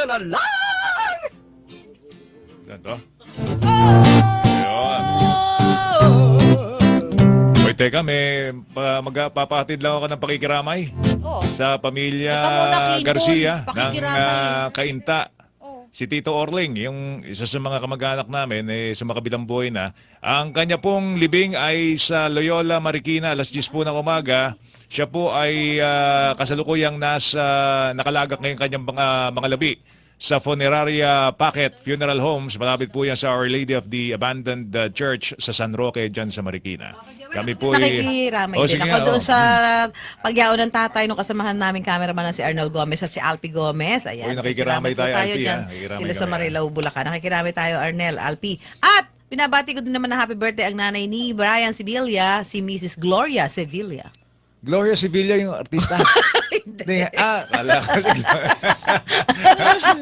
na lang! Saan to? Ayun. Hoy, teka, may magpapahatid lang ako ng pakikiramay sa pamilya Teka muna, Clinton. Garcia ng Pakikiramay. Kainta. Si Tito Orling, yung isa sa mga kamag-anak namin, sa makabilang buhay na. Ang kanya pong libing ay sa Loyola, Marikina, alas 10 po ng umaga. Siya po ay kasalukuyang nakalagak ngayon kanyang mga labi sa Funeraria Packet Funeral Homes. Malapit po yan sa Our Lady of the Abandoned Church sa San Roque, dyan sa Marikina. Kami po Nakikiramay din ako doon sa pagyaon ng tatay nung kasamahan namin cameraman na si Arnold Gomez at si Alpi Gomez. Ayan, Uy, nakikiramay tayo, Alpi, dyan. Nakikiramay Sila sa kami. Marilao, Bulacan. Nakikiramay tayo, Arnel, Alpi. At pinabati ko din naman na happy birthday ang nanay ni Brian Sevilla, si Mrs. Gloria Sevilla. Gloria Sevilla yung artista. Hindi. Kala ko.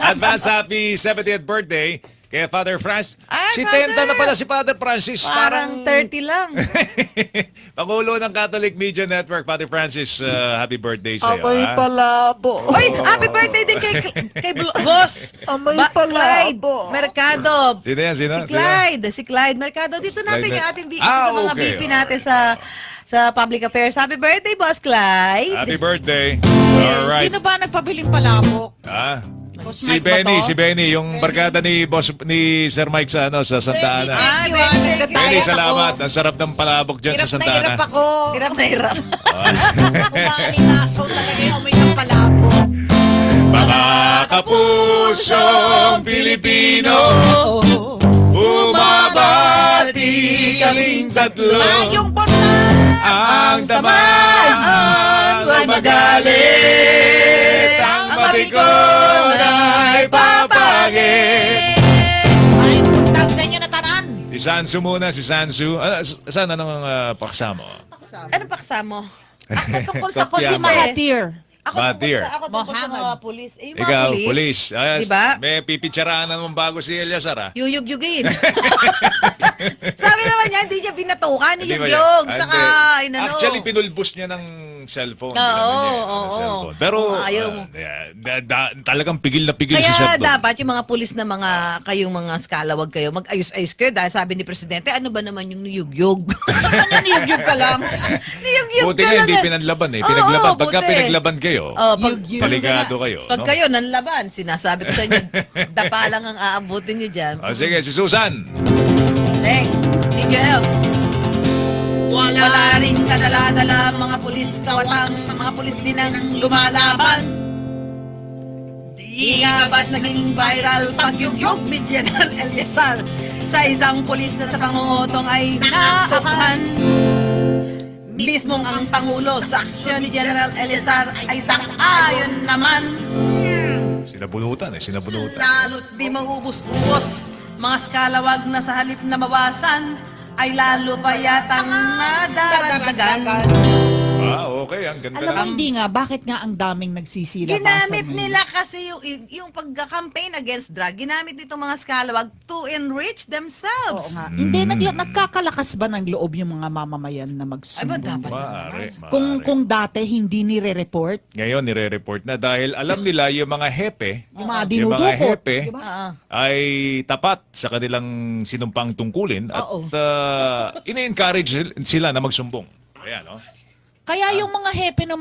Advance happy 70th birthday kay Father Francis. Ay, Si Father! Tenta na pala si Father Francis. Parang 30 lang. Pangulo ng Catholic Media Network, Father Francis, happy birthday sa iyo. Amoy palabo. Uy, happy birthday din kay Boss. Amoy Clyde palabo. Oh. Mercado. Sino yan? Sino? Si Clyde Mercado. Dito natin Clyde yung ating Ah, sa mga okay. VP natin sa public affairs. Happy birthday, Boss Clyde. Happy birthday. Alright. Sino ba nagpabiling palabok? Boss Si Mike ba Benny, to? si Benny, yung barkada ni Sir Mike sa Santa Ana. Thank you, Benny, nagkataya Benny, ako. salamat. Ang sarap ng palabok dyan Hirap sa na Santa hirap Ana. ako. Hirap na hirap. Kumalinasaw talaga yung amoy ng palabok. Mga kapusong Pilipino, umabati kaming tatlo. Mayong porta. Ang tamaan, huwag magalit. Ang matikon ay papagit. Mayong puntag sa inyo na tanan. Si Sansu muna, si Sansu. Saan anong paksa mo? Ano paksa mo? Ako tungkol sa ko si Kopya mo. Mahathir. Ako tungkol sa mga pulis. Eh, yung mga Ikaw, pulis. pulis. Diba? May pipitsaraan naman bago si Eliasar. Yuyug-yugin. Sabi naman niya, hindi niya binatukan ni Hindi ba Yug-Yug. yan? Saka, Hindi. inano. Actually, pinulbos niya ng cellphone. Oo, Ginano niya, oo, ng oo. cellphone. Pero, Ayaw. talagang pigil na pigil si Kaya Sir. dapat yung mga pulis na kayong mga skalawag kayo, mag-ayos-ayos kayo dahil sabi ni Presidente, ano ba naman yung niyug-yug? Naniyug-yug ka lang. Niyug-yug Buti ka nga lang. hindi pinanlaban eh. Oo, Pinaglaban. Pagka buti. pinaglaban kayo, paligado kayo. Pag no? kayo nanlaban, sinasabi ko sa inyo, dapa lang ang aabutin nyo dyan. Sige, si Susan. Teng, Miguel. Wala rin kadala-dala mga pulis kawatang, mga pulis din ang lumalaban. Di nga ba't naging viral pagyugyog ni General Eliasar sa isang pulis na sa pangungutong ay naapahan. Mismong ang Pangulo sa aksyon ni General Eliasar ay sang-ayon naman. Sinabunutan. Lalo't di mangubos-ubos, mga skalawag na sa halip na mawasan, ay lalo pa yatang nadaragdagan. Okay. Ang ganda Alam mo, na. hindi nga. Bakit nga ang daming nagsisilabasan? Ginamit ngayon? nila kasi yung pagka-campaign against drug, ginamit nitong mga skalawag to enrich Oo themselves. nga. Hindi, nagkakalakas ba ng loob yung mga mamamayan na Ay, ba magsumbong? dapat? Maaari. Kung dati hindi nire-report, Ngayon, nire-report na dahil alam nila yung mga hepe, yung mga yung mga dinudukot, hepe, di ba? Oo. ay tapat sa kanilang sinumpang tungkulin at Oo. ini-encourage sila na magsumbong. Ayan, no? Kaya yung mga hepe ng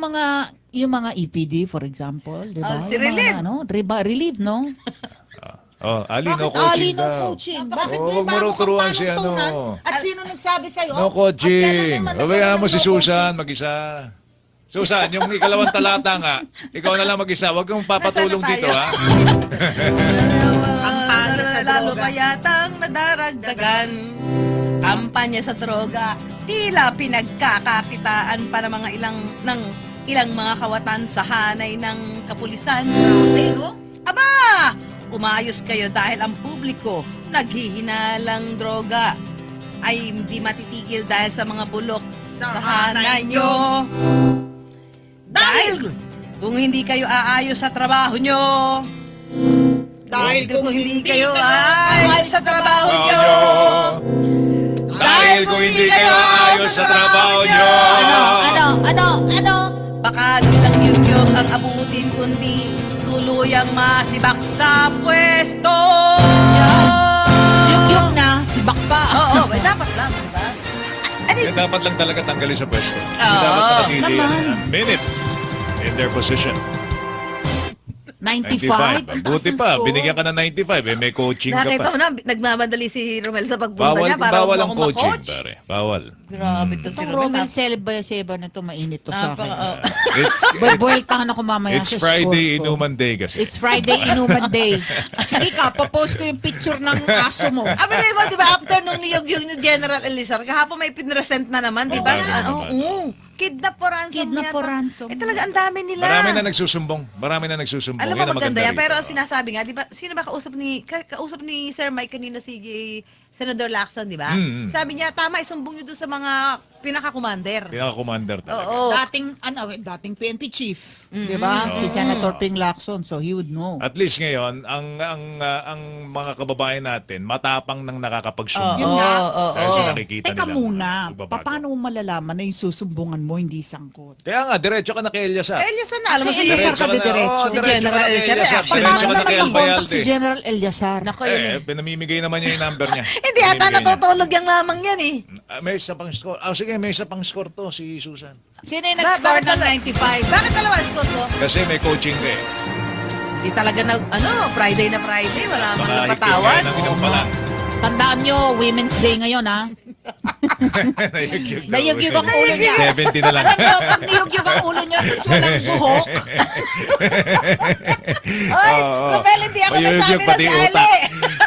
yung mga EPD, for example, di ba? Si Yung mga, Relief. Relief, no? Ali, no Bakit coaching Ali no daw. coaching? Bakit Oo, may huwag mo raw bago turuan kang si ano. panuntunan? At sino nagsabi sa'yo? No coaching. At kailan naman Babayaan mo nagkaroon si ng no Susan, mag-isa. Susan, yung ikalawang talata nga, ikaw na lang mag-isa. Huwag kang papatulong Nasaan na dito, tayo? ha? Ang pangit sa Lalo droga. pa yatang nadaragdagan. Kampanya sa droga, tila pinagkakakitaan pa ng mga ilang mga kawatan sa hanay ng kapulisan. Aba! Umayos kayo dahil ang publiko naghihinalang droga ay hindi matitigil dahil sa mga bulok sa hanay nyo. Dahil kung hindi kayo aayos sa trabaho nyo, Dahil kung hindi kayo aayos sa trabaho nyo, Dahil kung hindi kayo ayos sa trabaho nyo. Ano? baka di lang yun ang abutin, kundi tuluyang masibak sa pwesto. Yung na, si Bakpa. Oo, may dapat lang, di ba? Ano Eh, dapat lang talaga tanggalin sa pwesto. Hindi Oo. dapat manatili Naman. a minute in their position. 95. 95. Buti pa, binigyan ka ng 95. Eh, may coaching ka Nakita mo pa. na, nagmamadali si Romel sa pagpunta Bawal, niya para bawal huwag ang mo coaching, ma-coach. pare. Bawal. Grabe to si Itong Romel. Romel Seba na to, mainit to sa akin. It's, Buweltahan ako mamaya it's sa Friday score ko. Inuman Day kasi. It's Friday Inuman Day. Sige ka, papost ko yung picture ng aso mo. Abi mo, di ba, after nung niyog-yog ni General Elizar, kahapon may pinresent na naman, di ba? Oo, naman. Oo. Kidnap for ransom. Kidnap yata. for ransom. Eh talaga, ang dami nila. Marami na nagsusumbong. Marami na nagsusumbong. Alam mo, Yan ang maganda yan. rito. Pero ang sinasabi nga, di ba, sino ba kausap ni Sir Mike kanina si Senator Lacson, di ba? Mm. Sabi niya, tama, isumbong niyo doon sa mga pinaka-commander. Pinaka-commander talaga. Oo. Dating PNP chief, 'di ba? Si Senator Ping Lacson, so he would know. At least ngayon, ang mga kababayan natin, matapang nang nakakapagsumbong. Yun nga. oo, Dahil oo. sa nakikita Teka nila. muna, Magbabago. paano mo malalaman na yung susumbungan mo hindi sangkot? Kaya nga, diretso ka na kay Eliasa. Eliasar na, alam mo Si si Eliasar Eliasar ka diretso. Si General Eliasar, Diretso action ka man na naman kay ako. Contact si Albayalde. General Eliasar. Nako yun eh. Pinamimigay naman niya yung number niya. Hindi ata Pinamimigay niya. natutulog yung lamang yan eh. May isa pang score. Sige, may isa pang score to, si Susan. Sino yung nag-score ng 95? Bakit dalawa ang score mo? Kasi may coaching ka eh. Di talaga na, Friday na Friday, wala man lang patawad. Baka inom pala. Tandaan nyo, Women's Day ngayon, ha? Nayugyug ang ulo niya. 70 na lang. Alam nyo, pag niyugyug ang ulo niya, tapos walang buhok. Oy, Oo. Romel, hindi ako Mayugyug nasabi na pati si utak. Ale.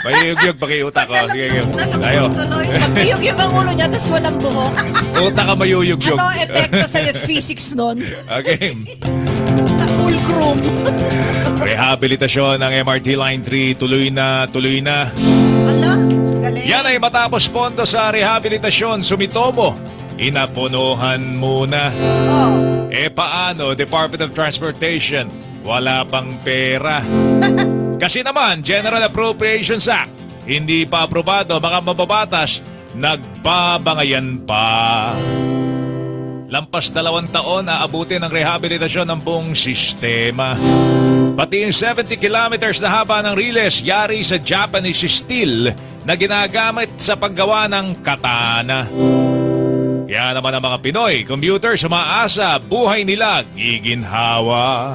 Mayugyug pati utak. Oh. Sige, sige. Tayo. Pag niyugyug ang ulo niya, tapos walang buhok. Utak ka mayuyugyug. Ano ang epekto sa physics nun? Okay. Sa fulcrum. Rehabilitasyon ng MRT Line 3 tuloy na. Ala, galing. Yan ay matapos pondo sa rehabilitasyon. Sumitomo. Inapunuhan muna. Oh. Paano, Department of Transportation? Wala pang pera. Kasi naman, General Appropriations Act, hindi pa aprobado, mga mababatas, nagbabangayan pa. Lampas 2 taon na abutin ang rehabilitasyon ng buong sistema. Pati yung 70 kilometers na haba ng riles yari sa Japanese steel na ginagamit sa paggawa ng katana. Kaya naman ang mga Pinoy, computers, umaasa, buhay nila giginhawa.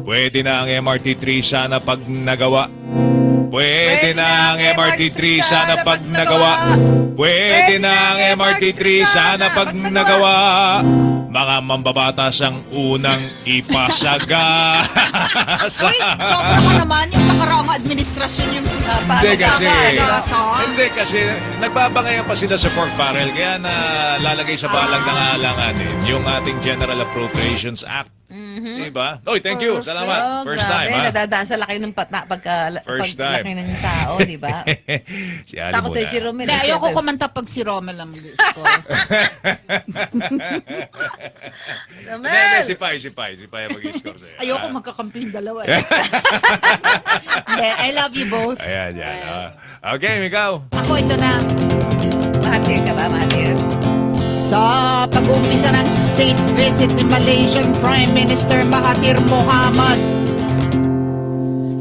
Pwede na ang MRT3 sana pag nagawa. Pwede na ang MRT3 sana pag nagawa. Pwede na ang MRT3 sana pag nagawa. Mga mambabatas ang unang ipasaga. Uy, sobra ka naman yung nakaraang administrasyon yung Hindi kasi, Pagkakasagasan. hindi kasi nagbabangayan pa sila sa pork barrel kaya na lalagay sa balang ng alanganin yung ating General Appropriations Act. Diba? Oy, thank you. Salamat. First time, grabe, ha? nadadaan sa laki ng First pagkalaki time. ng tao, di ba? Si Ali Takot muna. sa'yo si Romel. Hindi, ayoko kumanta pag si Romel ang score. Hindi, Romel! si Pai ang mag-score sa'yo. Ayoko magkakampi yung dalawa eh. Hindi, I love you both. Ayan, yan. Okay, ikaw. Ako ito na. Mahatir ka ba, Mahatir? Sa pag-umpisa ng state visit ni Malaysian Prime Minister Mahathir Mohamad,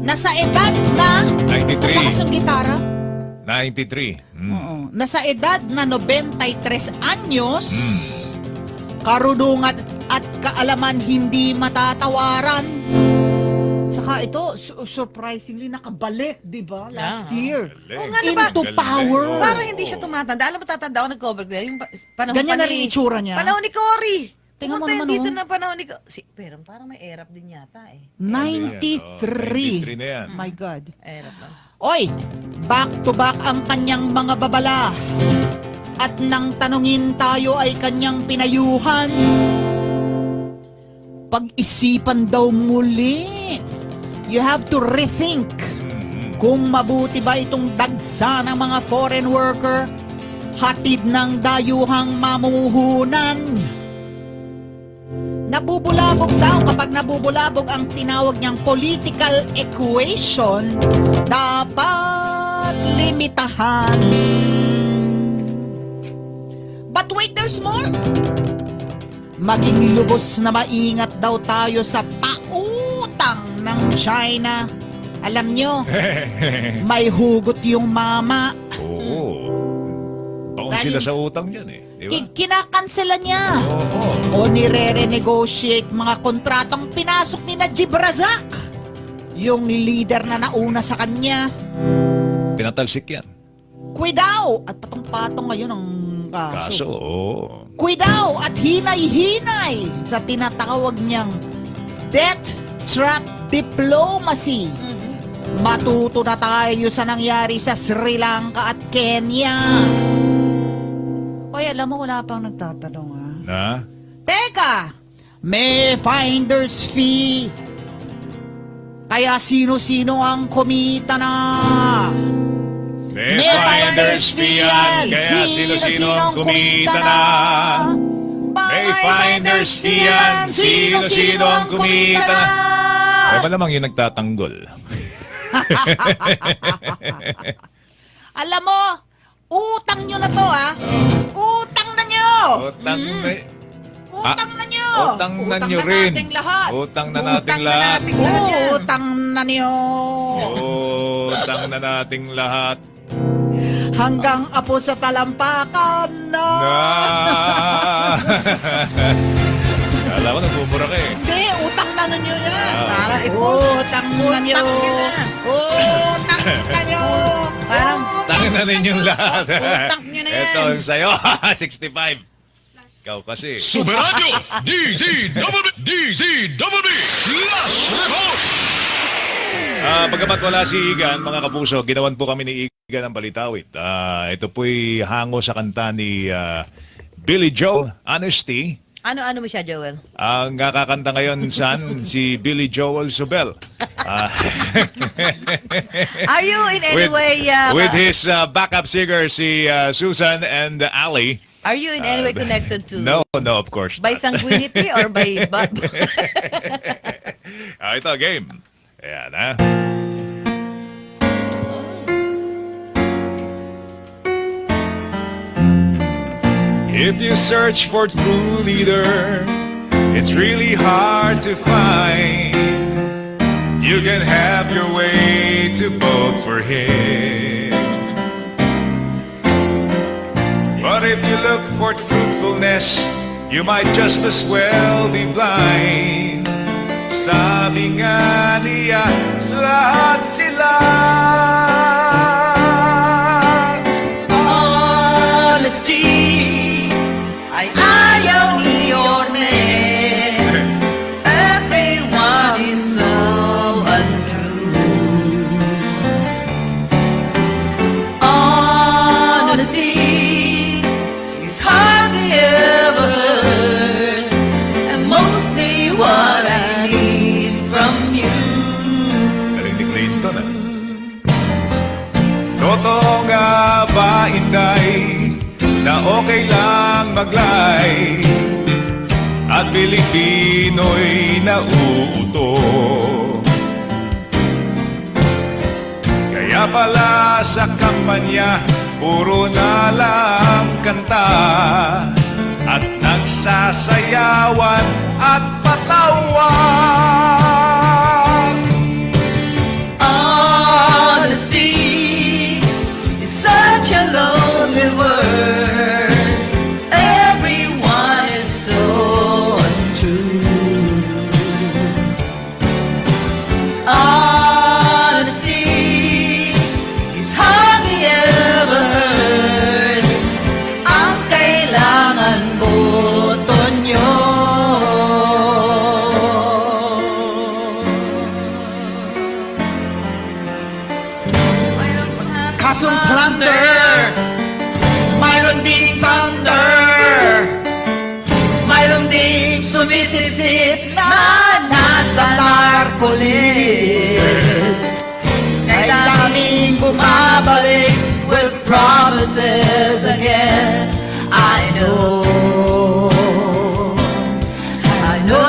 nasa edad na 93. Nalakas ang gitara. 93. Oo. Nasa edad na 93 anyos, karunungan at kaalaman hindi matatawaran. Saka ito, surprisingly nakabalik, di ba? Last year. Oo nga, di ba? Into Galing. power. Oo. Parang hindi siya tumatanda. Alam mo, tatanda ako nag-cover ko. Yung panahon Ganyan pa na rin itsura niya. Panahon ni Cory. Tingnan mo Pumunta naman, dito oh. na panahon ni Cory. Pero parang may erap din yata eh. 93 na yan. My God. Erap lang. Oy, back to back ang kanyang mga babala. At nang tanungin tayo ay kanyang pinayuhan. Pag-isipan daw muli. You have to rethink kung mabuti ba itong dagsa ng mga foreign worker hatid ng dayuhang mamumuhunan. Nabubulabog daw kapag nabubulabog ang tinawag niyang political equation, dapat limitahan. But wait, there's more. Maging lubos na maingat daw tayo sa pautang ng China. Alam nyo, may hugot yung mama. Oo. Baon Dahil- sila sa utang dyan eh. Di ba? Kinakansela niya. Oo. O nire-renegotiate mga kontratang pinasok ni Najib Razak. Yung leader na nauna sa kanya. Pinatalsik yan. Kuidaw! At patong-patong ngayon ang Kaso, kaso. oo. Kuidaw at hinay-hinay sa tinatawag niyang death trap diplomacy. Matuto na tayo sa nangyari sa Sri Lanka at Kenya. Oy, alam mo, wala pang nagtatanong ha. Na? Teka! May finder's fee. Kaya sino-sino ang kumita na? May finder's fee yan. Kaya sino-sino ang kumita na? May finder's fee yan. Sino-sino ang kumita na? Ay, malamang yung nagtatanggol. Alam mo, utang nyo na to ha. Utang na nyo! Utang na... Utang na nyo! Utang na nyo rin. nating lahat. Utang na nating Utang na lahat. nating lahat yan. Utang na nyo. Utang na nating lahat. Hanggang apo sa talampakan na. Na. Kala ko nagmumura ka eh. Hindi, utang na nyo yan. Para Utang na nyo. Utang nyo na. Utang na nyo. Parang Tangin na ninyong lahat. Utang nyo na yan. Ito ang sayo. 65. Ikaw kasi. Superradio DZBB Flash Report! Bagamat wala si Igan, mga kapuso, ginawan po kami ni Igan ang Balitawit. Ito po'y hango sa kanta ni Billy Joel, Honesty. ano mo siya, Joel? Ang kakakanta ngayon si Billy Joel Subel. Are you in any way with his backup singer si Susan and Ali. are you in any way connected to No, of course by not. sanguinity or by Ito, game. Ayan, ha? If you search for true leader, it's really hard to find. You can have your way to vote for him. But if you look for truthfulness, you might just as well be blind. Sabi nga niya, lahat sila honesty ay ayaw ni Yorme. Everyone is so untrue. Honesty is hardly ever heard, and mostly what I need from you. Galing ni Clinton, ah. Totoo nga ba, Inday, na okay lang maglay at Pilipino'y nauuto? Kaya pala sa kampanya, puro na lang kanta at nagsasayawan at patawan. Honesty is such a lonely word. Everyone is so untrue. Honesty is hardly ever heard. Ang kailangan boto nyo. Kasong plunder. Mayroon din thunder. Mayroon din sumisip-sip na nasa narco list. Ay daming bumabalik with promises again. I know, I know.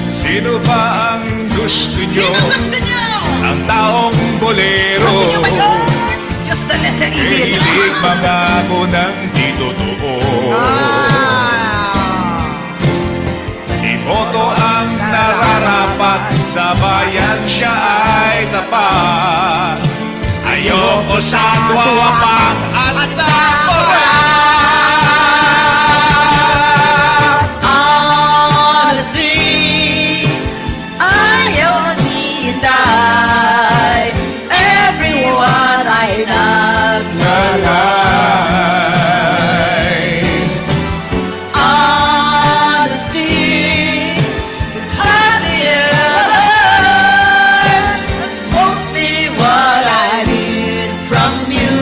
Sino ba ang gusto nyo? Sino gusto nyo? Ang taong bolero. Gusto nyo ba yun? Just the lesser evil. Hilig Pangako ng di totoo. Iboto ang nararapat, sa bayan siya ay tapat. Ayoko sa tuwapang at sa korat. Honesty, ayaw hintay. Everyone ay Naglalay. Honesty is happier. Mostly what I need from you.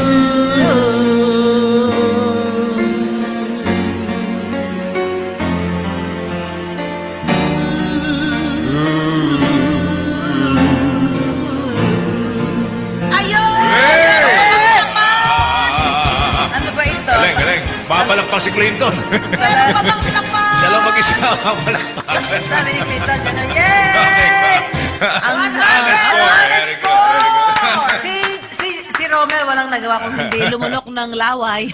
Ayun! Ano ba ito? Galing, galing. Papalakpak si Clinton. Siya lang mag-isa papalakpak. Sabi ni Clinton, gano'n, yay! Ang Honest score. honest Very good, score! Si Romel walang nagawa kung hindi lumunok ng laway.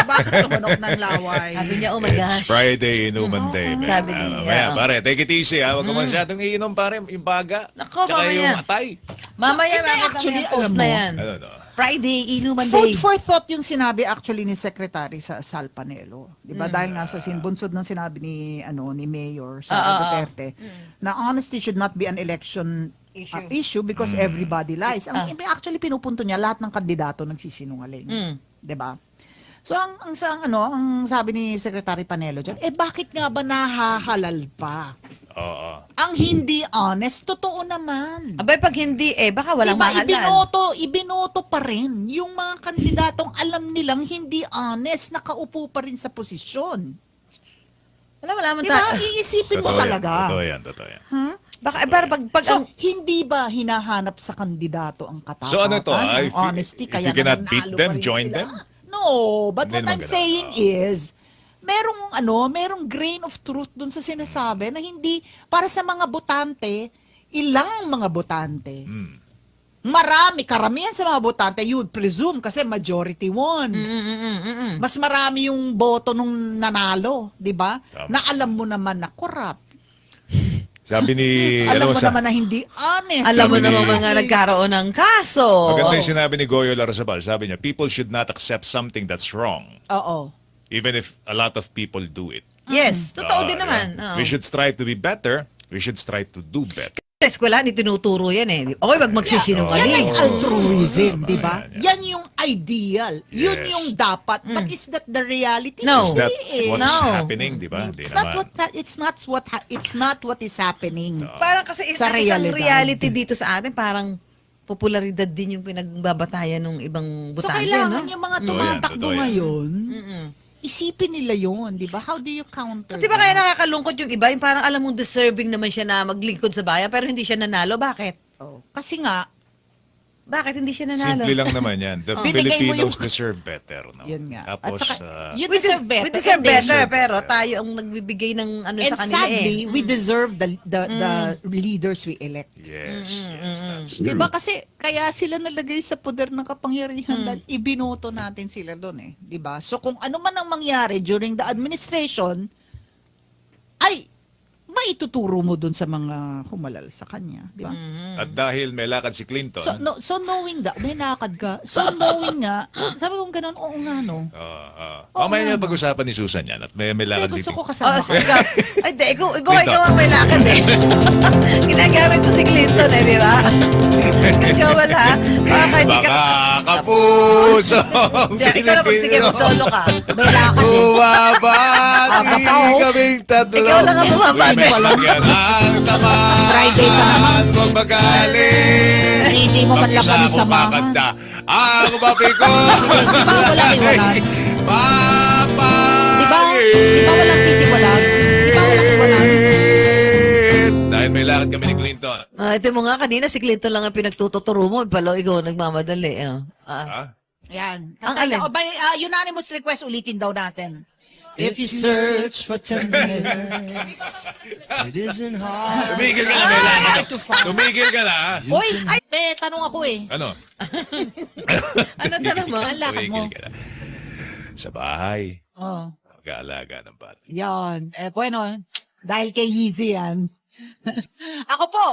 Bakit tumunok ng laway? Sabi niya, oh my It's gosh. Friday, inuman day. man. Sabi niya, Mamaya, oh. pare, take it easy ha. Huwag ka masyadong iinom, pare. Yung baga. Nako, Tsaka mamaya. yung atay. Mamaya, Hindi, makita mo actually, yung post alam na mo, yan. Ano to? Friday, inuman Food day. for thought yung sinabi actually ni Secretary sa Sal Panelo. 'Di ba? Dahil nga sa bunsod ng sinabi ni ni Mayor Sara Duterte na honesty should not be an election issue because everybody lies. Ang actually pinupunto niya lahat ng kandidato nagsisinungaling. 'Di ba? So ang sabi ni Secretary Panelo diyan, bakit nga ba nahahalal pa? Oo. Ang hindi honest, totoo naman. Abay, pag hindi, baka walang Diba, mahalal. ibinoto pa rin yung mga kandidatong alam nilang hindi honest, nakaupo pa rin sa posisyon. Wala mo Diba, iisipin mo Totoo yan, talaga. Totoo yan, totoo yan. Hmm? Baka, para pag So, ang, hindi ba hinahanap sa kandidato ang katapatan, So, ano to, ang if you- honesty, if kaya you cannot nanalo beat pa them, rin join sila? them? No, but Hindi what naman I'm ganun. saying is, merong grain of truth dun sa sinasabi na hindi, para sa mga botante, ilang mga botante, karamihan sa mga botante, you would presume, kasi majority won. Mas marami yung boto nung nanalo, di ba? Tama. Na alam mo naman na corrupt. Sabi ni... Alam mo sa- naman na hindi honest. alam mo Sabi ni- naman mga nagkaroon ng kaso. Maganda yung sinabi ni Goyo Larrazabal. Sabi niya, people should not accept something that's wrong, Oo. even if a lot of people do it. Yes, totoo din Ah, naman. yeah. Oo. We should strive to be better. We should strive to do better. Sa eskwelahan, itinuturo yan eh. Okay, wag Yan magsisinungaling. ay altruism, Tama, di ba? yan, Yan yung ideal. Yun Yes. yung dapat. But is that the reality? No. Is that Hindi eh. what's No. happening, di ba? Hindi It's not naman. it's not what is happening. Parang kasi Sa ang isang realidad. reality dito sa atin, parang popularidad din yung pinagbabatayan ng ibang So butante, kailangan no? yung mga Totoo yan, tumatakbo totoo yan. ngayon, isipin nila yon, di ba? How do you counter? Di ba kaya that? nakakalungkot yung iba? Yung parang alam mong deserving naman siya na maglingkod sa bayan, pero hindi siya nanalo. Bakit? Oh, kasi nga, Bakit hindi siya nanalo? Simple lang naman yan. The Binigay mo Filipinos yung- deserve better. No? yun nga. Tapos, At saka, you We deserve better. We deserve and they better, should. pero tayo ang nagbibigay ng ano And sa kanila sadly, eh. we deserve the leaders we elect. yes, yes, that's Di true. ba kasi kaya sila nalagay sa poder ng kapangyarihan dahil ibinoto natin sila doon eh. Di ba? So kung ano man ang mangyari during the administration, ay maituturo mo doon sa mga humalal sa kanya. Di ba? At dahil may lakad si Clinton, So knowing that, may lakad ka. So knowing nga, sabi kong ganun, oo nga no. mamaya nga, niyo pag-usapan ni Susan yan at may Hindi, lakad si gusto ko Oh, kasama so ka. ikaw, ay, di, ikaw ang may lakad eh. Ginagamit ko si Clinton eh, di ba? Ikaw wala. Baka hindi ka... Baka kapuso Di, ikaw naman, sige, mag-solo ka. May lakad eh. Bumabati Baka- kaming tatlo. Ikaw lang ang bumabati. Mes magyan ang tamaan. Friday pa naman. Huwag magaling. Hindi mo man lang Mag-isa kami akong samahan. makanta. Ang babi ko. Di ba walang iwanan? Papagin. Di ba walang titiwalag? Di ba walang iwanan? Dahil may lakad kami ni Clinton. Ito mo nga kanina, si Clinton lang ang pinagtututuro mo. Palo, ikaw nagmamadali. Ha? Yan. Ang alin? By unanimous request, ulitin daw natin. If you search for tenderness, It isn't hard. Tumigil ka na, Bella. Tumigil ka na. ha? Uy, ay, may tanong ako eh. Ano? Ano tanong mo? Ang lakad mo. Tumigil ka na. Sa bahay. Oh, Mag-aalaga ng bata. yan. Bueno, dahil kay Yeezy yan. Ako po.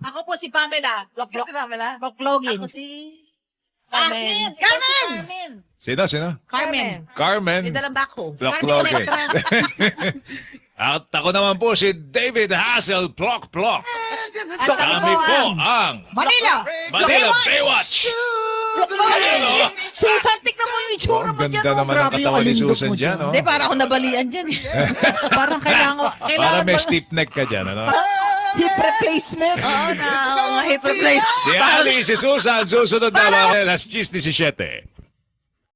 Ako po si Pamela. Si Pamela? Baklogin. Ako si... Carmen! Carmen! Sino? Carmen! Carmen. May dalang backhoe. Plok-plok eh. Electra. At ako naman po si David Hassel Plok-plok. At ako Kami po po ang ang Manila! Manila Baywatch. Ano? Susan, tignan mo yung itsura Oh, mo dyan. ganda oh. naman ang Grabe yung katawan ni alindog Susan mo dyan, oh. Hindi, para ako nabalian dyan. Parang kailangan Para may mo- stiff neck ka dyan, ano? hip replacement. Oo na, mga hip replace. Si Ali, si Susan, susunod na mga alas 17.